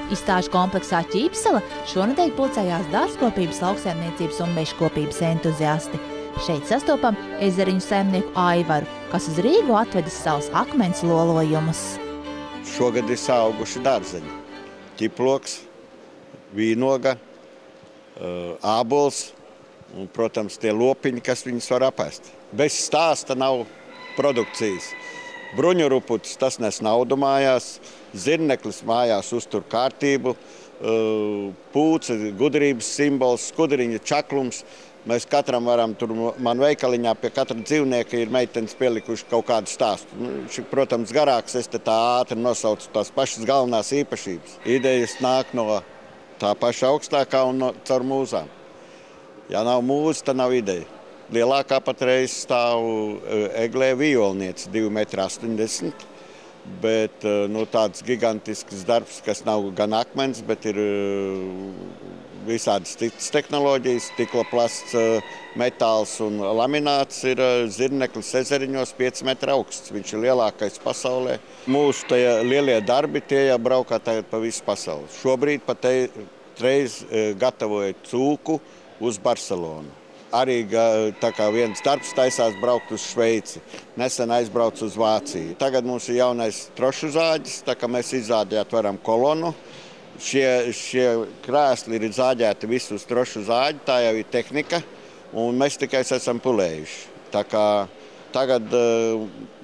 Izstāžu kompleksā Ķīpsala šonedēļ pulcējās dārzkopības, lauksaimniecības un mežkopības entuziasti. Šeit sastopam ezeriņu saimnieku Aivaru, kas uz Rīgu atvedis savus akmens lolojumus. Šogad ir sauguši dārzeņi. Ķiploks, vīnoga, ābols un, protams, tie lopiņi, kas viņus var apēst. Bez stāsta nav produkcijas. Bruņuruputis, tas nes naudu mājās, zirneklis mājās uztur kārtību, pūce, gudrības simbols, skudriņa, čaklums. Mēs katram varam, tur man veikaliņā pie katra dzīvnieka ir meitenes pielikuši kaut kādu stāstu. Viņš, protams, garāks, es te tā ātri nosaucu tās pašas galvenās īpašības. Idejas nāk no tā paša augstākā un caur mūzām. Ja nav mūza, tad nav ideja. Lielākā patreiz stāv Eglē Vijolniece, 2,80 m, bet tāds gigantisks darbs, kas nav gan akmens, bet ir visādas citas tehnoloģijas, stikloplasts, metāls un lamināts, ir zirneklis ezeriņos 5 metru augsts. Viņš ir lielākais pasaulē. Mūsu lielie darbi, tie jau braukā tagad pa visu pasauli. Šobrīd patreiz gatavoja cūku uz Barcelonu. Arī tā kā viens darbs taisās braukt uz Šveici. Nesen aizbrauc uz Vāciju. Tagad mums ir jaunais trošu zāģis, tā kā mēs izzāģēt varam kolonu. Šie krēsli ir zāģēti visu uz trošu zāģi, tā jau ir tehnika, un mēs tikai esam pulējuši. Tā kā tagad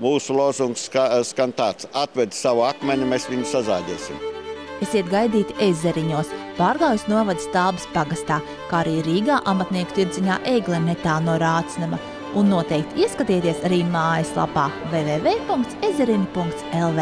mūsu lozungs skan tāds: atved savu akmeni, mēs viņu sazāģēsim. Esiet gaidīti ezeriņos, Pārgājus novada Stābes pagastā, kā arī Rīgā amatnieku tirdziņā Egle netālu no Rācnama. Un noteikti ieskatieties arī mājaslapā www.ezerini.lv.